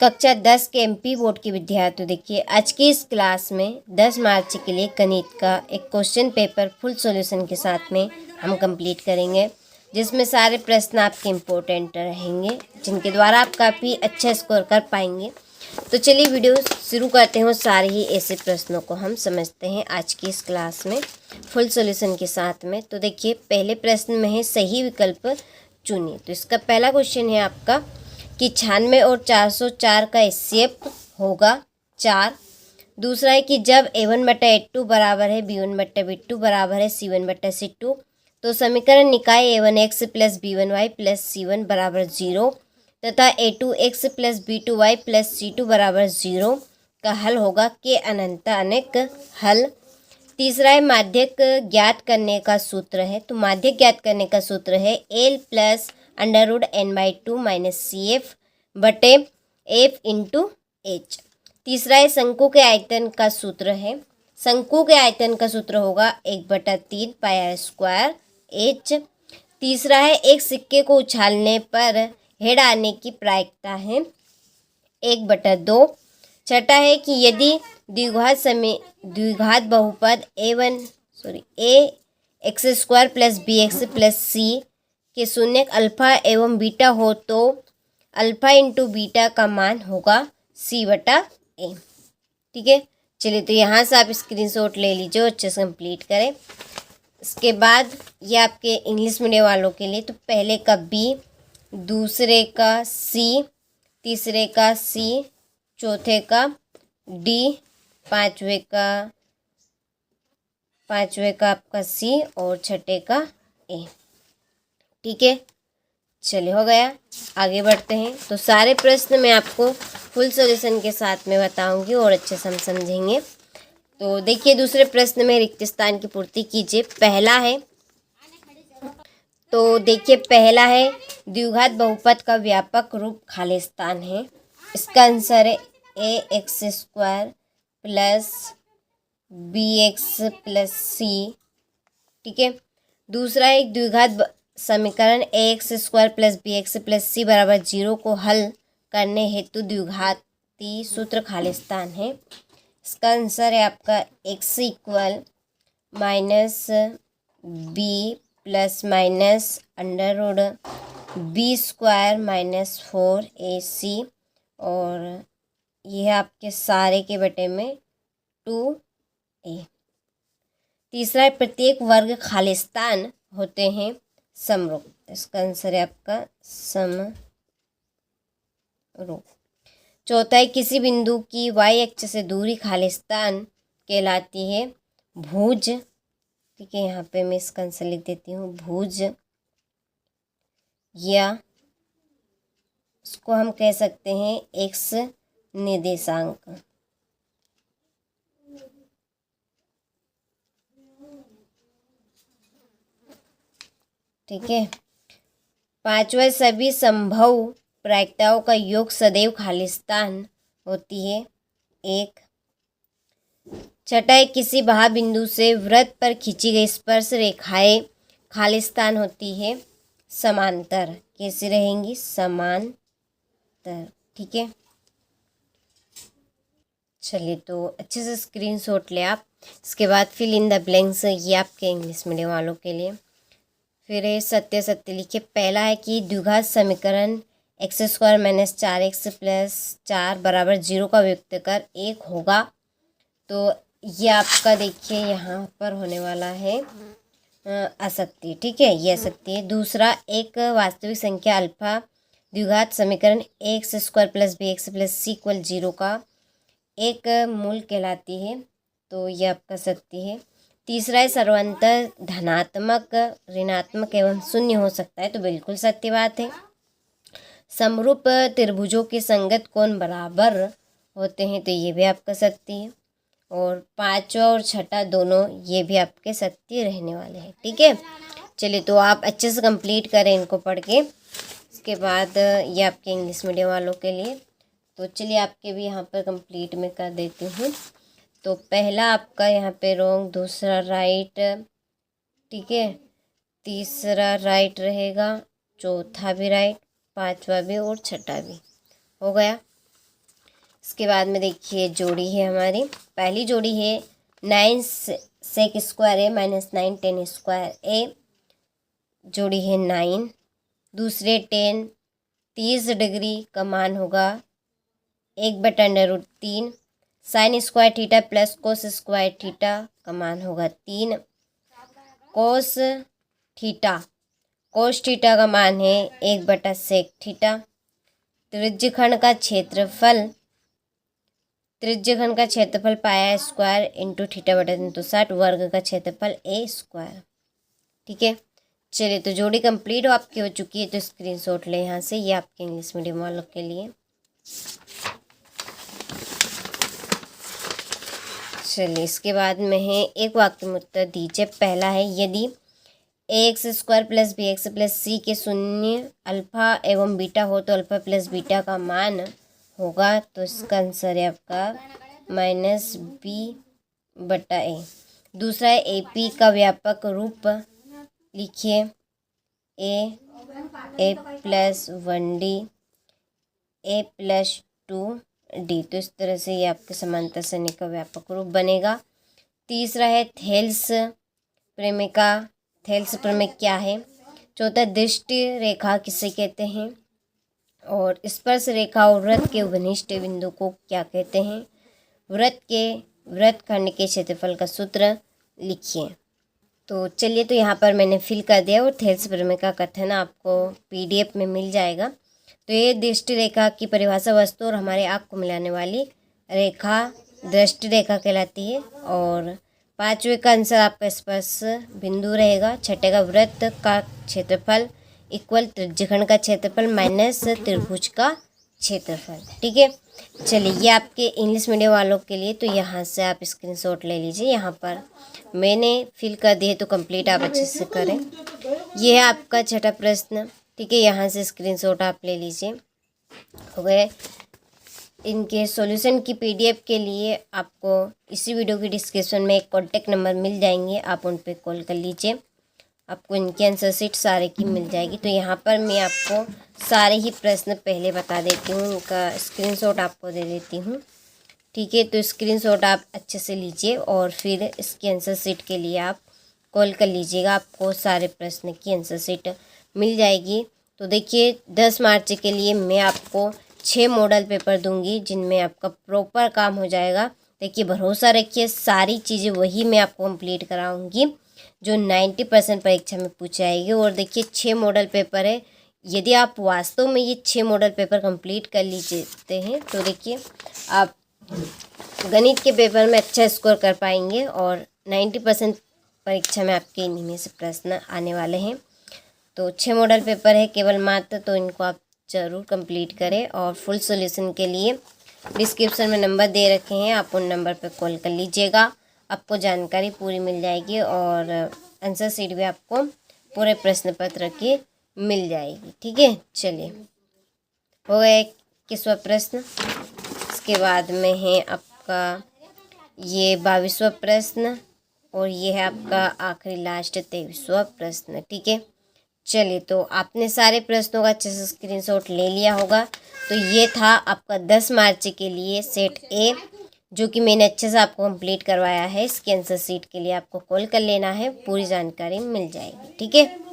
कक्षा 10 के MP board के विद्यार्थियों, देखिए आज की इस क्लास में 10 मार्च के लिए गणित का एक क्वेश्चन पेपर फुल सॉल्यूशन के साथ में हम कंप्लीट करेंगे, जिसमें सारे प्रश्न आपके इम्पोर्टेंट रहेंगे, जिनके द्वारा आप काफ़ी अच्छा स्कोर कर पाएंगे। तो चलिए वीडियो शुरू करते हैं और सारे ही ऐसे प्रश्नों को हम समझते हैं आज की इस क्लास में फुल सॉल्यूशन के साथ में। तो देखिए पहले प्रश्न में है सही विकल्प चुनिए। तो इसका पहला क्वेश्चन है आपका कि 96 और 404 का एचसीएफ होगा 4। दूसरा है कि जब a1/a2 बराबर है b1/b2 बराबर है c1/c2 तो समीकरण निकाय a1x plus b1y plus c1 बराबर 0 तथा a2x plus b2y plus c2 बराबर 0 का हल होगा के अनंत अनेक हल। तीसरा है माध्यक ज्ञात करने का सूत्र है। तो माध्यक ज्ञात करने का सूत्र है l plus √n/2 minus CF बटे F इंटू H। तीसरा है शंकु के आयतन का सूत्र है। शंकु के आयतन का सूत्र होगा 1/3 πr² H। तीसरा है एक सिक्के को उछालने पर हेड आने की प्रायिकता है 1/2। छठा है कि यदि द्विघात बहुपद ax² plus bx plus c के शून्यक अल्फा एवं बीटा हो तो अल्फा इंटू बीटा का मान होगा c/a। ठीक है, चलिए तो यहाँ से आप स्क्रीनशॉट ले लीजिए, अच्छे से कंप्लीट करें। इसके बाद ये आपके इंग्लिश मीडियम वालों के लिए, तो पहले का b, दूसरे का c, तीसरे का c, चौथे का d, पांचवे का आपका c और छठे का a। ठीक है, चलिए हो गया, आगे बढ़ते हैं। तो सारे प्रश्न मैं आपको फुल सॉल्यूशन के साथ में बताऊंगी और अच्छे से हम समझेंगे। तो देखिए दूसरे प्रश्न में रिक्त स्थान की पूर्ति कीजिए। पहला है, तो देखिए पहला है द्विघात बहुपद का व्यापक रूप खाली स्थान है। इसका आंसर है ax² plus bx plus c। ठीक है, दूसरा एक द्विघात समीकरण ax² plus bx plus c बराबर 0 को हल करने हेतु द्विघाती सूत्र खाली स्थान है। इसका आंसर है आपका x equal minus b plus minus √b² minus 4ac और यह आपके सारे के बटे में 2a। तीसरा है प्रत्येक वर्ग खाली स्थान होते हैं समरूप। इसका आंसर है आपका समरूप। चौथा है किसी बिंदु की y अक्ष से दूरी खाली स्थान कहलाती है भुज। ठीक है, यहाँ पे मैं इसका आंसर लिख देती हूँ भुज, या इसको हम कह सकते हैं x निर्देशांक। ठीक है, पांचवा सभी संभव प्रायिकताओं का योग सदैव खाली स्थान होती है 1। छठा है किसी बिंदु से वृत्त पर खींची गई स्पर्श रेखाएं खाली स्थान होती है समांतर। कैसे रहेंगी? समांतर। ठीक है, चलिए तो अच्छे से स्क्रीनशॉट ले आप। इसके बाद फिल इन द ब्लैंक्स, ये आपके इंग्लिश मीडियम वालों के लिए। फिर है सत्य सत्य लिखिए। पहला है कि द्विघात समीकरण x² माइनस 4x प्लस 4 बराबर 0 का व्यक्त कर 1 होगा। तो ये आपका देखिए यहाँ पर होने वाला है असत्य। ठीक है, ये असत्य है। दूसरा एक वास्तविक संख्या अल्फा द्विघात समीकरण ax² plus bx plus c equal 0 का एक मूल कहलाती है। तो ये आपका सत्य है। तीसरा है सर्वंतर धनात्मक, ऋणात्मक एवं शून्य हो सकता है। तो बिल्कुल सत्य बात है। समरूप त्रिभुजों के संगत कोण बराबर होते हैं। तो ये भी आपका सत्य है। और पांचवा और छठा दोनों ये भी आपके सत्य रहने वाले हैं। ठीक है, चलिए तो आप अच्छे से कंप्लीट करें इनको पढ़ के। इसके बाद ये आपके इंग्लिश मीडियम वालों के लिए। तो चलिए आपके भी यहाँ पर कंप्लीट में कर देती हूँ। तो पहला आपका यहाँ पे रॉन्ग, दूसरा राइट, ठीक है, तीसरा राइट रहेगा, चौथा भी राइट, पांचवा भी और छठा भी हो गया। उसके बाद में देखिए जोड़ी है हमारी, पहली जोड़ी है 9 सेक स्क्वायर ए माइनस 9 10 स्क्वायर ए, जोड़ी है 9। दूसरे 10 30 डिग्री का मान होगा 1/√3, sine square theta plus cos square theta का मान होगा 3, कोस थीटा का मान है 1/सेक थीटा। त्रिज्यखंड का क्षेत्रफल पाया स्क्वायर इंटू थीटा बटा 360, वर्ग का क्षेत्रफल ए स्क्वायर। ठीक है, चलिए तो जोड़ी कंप्लीट आपकी हो चुकी है, तो स्क्रीनशॉट ले यहाँ से, ये आपके इंग्लिश मीडियम वालों के लिए। चलिए इसके बाद में है एक वाक्य में उत्तर दीजिए। पहला है, यदि ax square plus B X plus C के शून्य अल्फा एवं बीटा हो तो अल्फा प्लस बीटा का मान होगा, तो इसका आंसर है आपका -b/a। दूसरा है, AP का व्यापक रूप लिखिए, a plus 1d a plus 2d, तो इस तरह से ये आपके समांतर सरणी का व्यापक रूप बनेगा। तीसरा है, थेल्स प्रमेय क्या है। चौथा, दृष्टि रेखा किसे कहते हैं, और स्पर्श रेखा और वृत्त के उपनिष्ठ बिंदु को क्या कहते हैं। वृत्तखंड के क्षेत्रफल का सूत्र लिखिए। तो चलिए, तो यहाँ पर मैंने फिल कर दिया, और थेल्स प्रमेय का कथन आपको PDF में मिल जाएगा। तो ये दृष्टि रेखा की परिभाषा वस्तु और हमारे आँख को मिलाने वाली रेखा दृष्टि रेखा कहलाती है। और पाँचवें का आंसर आपका स्पर्श बिंदु रहेगा। छठे का वृत्त का क्षेत्रफल इक्वल त्रिज्यखंड का क्षेत्रफल माइनस त्रिभुज का क्षेत्रफल। ठीक है, चलिए ये आपके इंग्लिश मीडियम वालों के लिए, तो यहाँ से आप स्क्रीनशॉट ले लीजिए। यहाँ पर मैंने फिल कर दिए, तो कंप्लीट आप अच्छे से करें। ये है आपका छठा प्रश्न। ठीक है, यहाँ से स्क्रीनशॉट आप ले लीजिए। हो गए। इनके सॉल्यूशन की PDF के लिए आपको इसी वीडियो की डिस्क्रिप्शन में एक कॉन्टेक्ट नंबर मिल जाएंगे, आप उन पर कॉल कर लीजिए, आपको इनकी आंसर शीट सारे की मिल जाएगी। तो यहाँ पर मैं आपको सारे ही प्रश्न पहले बता देती हूँ, उनका स्क्रीनशॉट आपको दे देती हूँ। ठीक है, तो स्क्रीनशॉट आप अच्छे से लीजिए और फिर इसकी आंसर शीट के लिए आप कॉल कर लीजिएगा, आपको सारे प्रश्न की आंसर शीट मिल जाएगी। तो देखिए 10 मार्च के लिए मैं आपको 6 मॉडल पेपर दूंगी, जिनमें आपका प्रॉपर काम हो जाएगा। देखिए भरोसा रखिए, सारी चीज़ें वही मैं आपको कंप्लीट कराऊंगी जो 90% परीक्षा में पूछी जाएगी। और देखिए 6 मॉडल पेपर है, यदि आप वास्तव में ये 6 मॉडल पेपर कंप्लीट कर लीजिए हैं, तो देखिए आप गणित के पेपर में अच्छा स्कोर कर पाएंगे, और 90% परीक्षा में आपके इन्हीं में से प्रश्न आने वाले हैं। तो 6 मॉडल पेपर है केवल मात्र, तो इनको आप ज़रूर कंप्लीट करें। और फुल सॉल्यूशन के लिए डिस्क्रिप्शन में नंबर दे रखे हैं, आप उन नंबर पर कॉल कर लीजिएगा, आपको जानकारी पूरी मिल जाएगी, और आंसर शीट भी आपको पूरे प्रश्न पत्र की मिल जाएगी। ठीक है, चलिए हो गया 21वां प्रश्न। इसके बाद में है आपका ये 22वां प्रश्न, और ये है आपका आखिरी लास्ट 23वां प्रश्न। ठीक है, चलिए तो आपने सारे प्रश्नों का अच्छे से स्क्रीनशॉट ले लिया होगा। तो ये था आपका 10 मार्च के लिए सेट A, जो कि मैंने अच्छे से आपको कंप्लीट करवाया है। इसके आंसर शीट के लिए आपको कॉल कर लेना है, पूरी जानकारी मिल जाएगी। ठीक है।